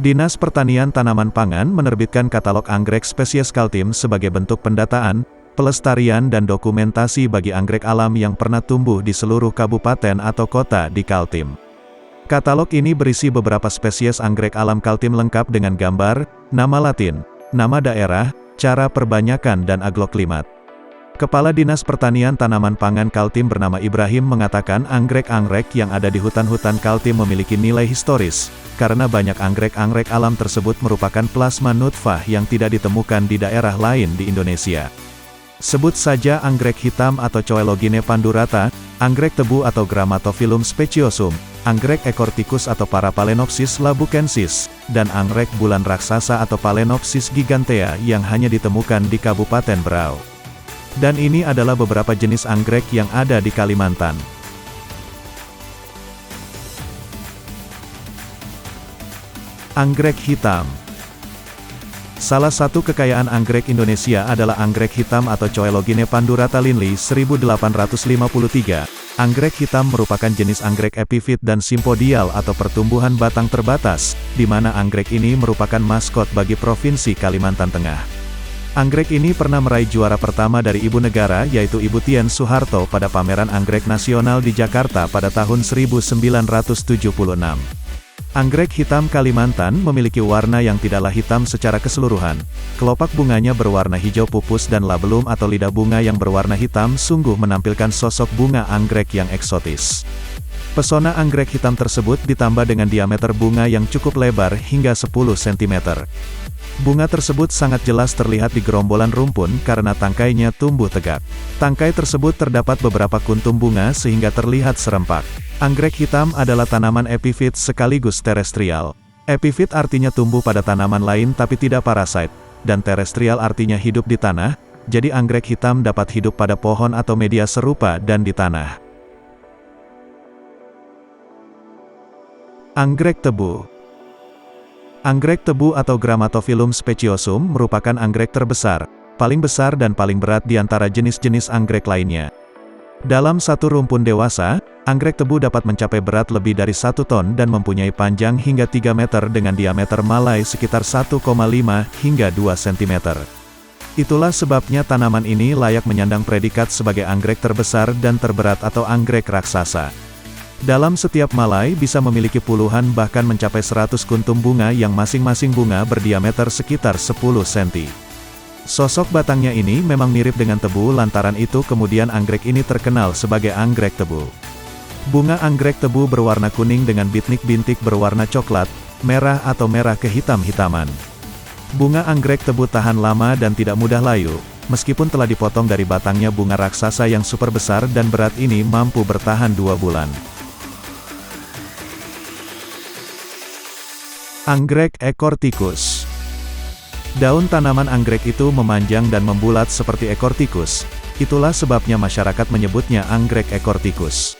Dinas Pertanian Tanaman Pangan menerbitkan katalog anggrek spesies Kaltim sebagai bentuk pendataan, pelestarian dan dokumentasi bagi anggrek alam yang pernah tumbuh di seluruh kabupaten atau kota di Kaltim. Katalog ini berisi beberapa spesies anggrek alam Kaltim lengkap dengan gambar, nama latin, nama daerah, cara perbanyakan dan agroklimat. Kepala Dinas Pertanian Tanaman Pangan Kaltim bernama Ibrahim mengatakan anggrek-anggrek yang ada di hutan-hutan Kaltim memiliki nilai historis, karena banyak anggrek-anggrek alam tersebut merupakan plasma nutfah yang tidak ditemukan di daerah lain di Indonesia. Sebut saja anggrek hitam atau Coelogine pandurata, anggrek tebu atau Grammatophyllum speciosum, anggrek ekor tikus atau Parapalenopsis labukensis, dan anggrek bulan raksasa atau Phalaenopsis gigantea yang hanya ditemukan di Kabupaten Berau. Dan ini adalah beberapa jenis anggrek yang ada di Kalimantan. Anggrek hitam. Salah satu kekayaan anggrek Indonesia adalah anggrek hitam atau Coelogine pandurata Linley 1853. Anggrek hitam merupakan jenis anggrek epifit dan simpodial atau pertumbuhan batang terbatas, di mana anggrek ini merupakan maskot bagi Provinsi Kalimantan Tengah. Anggrek ini pernah meraih juara pertama dari ibu negara yaitu Ibu Tien Soeharto pada pameran anggrek nasional di Jakarta pada tahun 1976. Anggrek hitam Kalimantan memiliki warna yang tidaklah hitam secara keseluruhan. Kelopak bunganya berwarna hijau pupus dan labelum atau lidah bunga yang berwarna hitam sungguh menampilkan sosok bunga anggrek yang eksotis. Pesona anggrek hitam tersebut ditambah dengan diameter bunga yang cukup lebar hingga 10 cm. Bunga tersebut sangat jelas terlihat di gerombolan rumpun karena tangkainya tumbuh tegak. Tangkai tersebut terdapat beberapa kuntum bunga sehingga terlihat serempak. Anggrek hitam adalah tanaman epifit sekaligus terestrial. Epifit artinya tumbuh pada tanaman lain tapi tidak parasit, dan terestrial artinya hidup di tanah, jadi anggrek hitam dapat hidup pada pohon atau media serupa dan di tanah. Anggrek tebu. Anggrek tebu atau Grammatophyllum speciosum merupakan anggrek terbesar, paling besar dan paling berat di antara jenis-jenis anggrek lainnya. Dalam satu rumpun dewasa, anggrek tebu dapat mencapai berat lebih dari 1 ton dan mempunyai panjang hingga 3 meter dengan diameter malai sekitar 1,5 hingga 2 cm. Itulah sebabnya tanaman ini layak menyandang predikat sebagai anggrek terbesar dan terberat atau anggrek raksasa. Dalam setiap malai bisa memiliki puluhan bahkan mencapai 100 kuntum bunga yang masing-masing bunga berdiameter sekitar 10 cm. Sosok batangnya ini memang mirip dengan tebu, lantaran itu kemudian anggrek ini terkenal sebagai anggrek tebu. Bunga anggrek tebu berwarna kuning dengan bintik-bintik berwarna coklat, merah atau merah kehitam-hitaman. Bunga anggrek tebu tahan lama dan tidak mudah layu, meskipun telah dipotong dari batangnya bunga raksasa yang super besar dan berat ini mampu bertahan 2 bulan. Anggrek ekor tikus. Daun tanaman anggrek itu memanjang dan membulat seperti ekor tikus, itulah sebabnya masyarakat menyebutnya anggrek ekor tikus.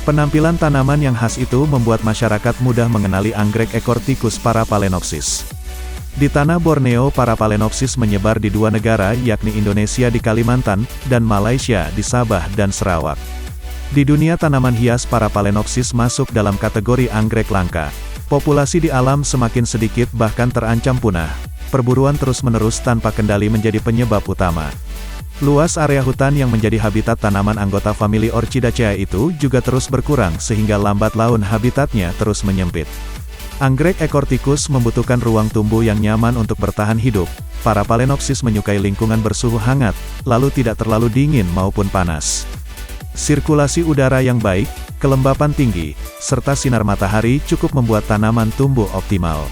Penampilan tanaman yang khas itu membuat masyarakat mudah mengenali anggrek ekor tikus Parapalenopsis. Di tanah Borneo Parapalenopsis menyebar di 2 negara yakni Indonesia di Kalimantan, dan Malaysia di Sabah dan Sarawak. Di dunia tanaman hias Parapalenopsis masuk dalam kategori anggrek langka. Populasi di alam semakin sedikit bahkan terancam punah. Perburuan terus-menerus tanpa kendali menjadi penyebab utama. Luas area hutan yang menjadi habitat tanaman anggota famili Orchidaceae itu juga terus berkurang sehingga lambat laun habitatnya terus menyempit. Anggrek ekor tikus membutuhkan ruang tumbuh yang nyaman untuk bertahan hidup. Parapalenopsis menyukai lingkungan bersuhu hangat, lalu tidak terlalu dingin maupun panas. Sirkulasi udara yang baik, kelembapan tinggi, serta sinar matahari cukup membuat tanaman tumbuh optimal.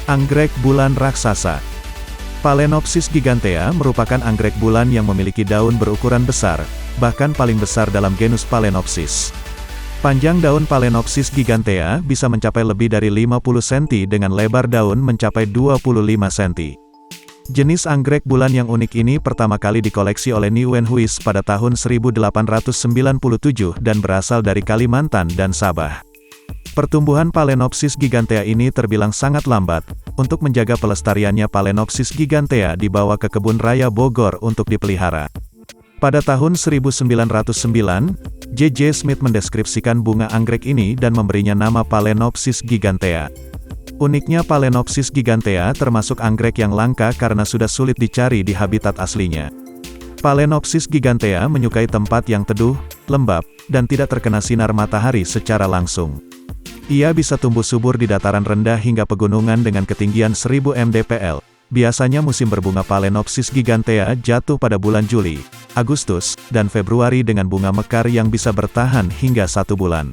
Anggrek bulan raksasa. Phalaenopsis gigantea merupakan anggrek bulan yang memiliki daun berukuran besar, bahkan paling besar dalam genus Phalaenopsis. Panjang daun Phalaenopsis gigantea bisa mencapai lebih dari 50 cm dengan lebar daun mencapai 25 cm. Jenis anggrek bulan yang unik ini pertama kali dikoleksi oleh Nguyen Huis pada tahun 1897 dan berasal dari Kalimantan dan Sabah. Pertumbuhan Phalaenopsis gigantea ini terbilang sangat lambat. Untuk menjaga pelestariannya Phalaenopsis gigantea dibawa ke kebun raya Bogor untuk dipelihara. Pada tahun 1909, J.J. Smith mendeskripsikan bunga anggrek ini dan memberinya nama Phalaenopsis gigantea. Uniknya Phalaenopsis gigantea termasuk anggrek yang langka karena sudah sulit dicari di habitat aslinya. Phalaenopsis gigantea menyukai tempat yang teduh, lembab, dan tidak terkena sinar matahari secara langsung. Ia bisa tumbuh subur di dataran rendah hingga pegunungan dengan ketinggian 1000 mdpl. Biasanya musim berbunga Phalaenopsis gigantea jatuh pada bulan Juli, Agustus, dan Februari dengan bunga mekar yang bisa bertahan hingga 1 bulan.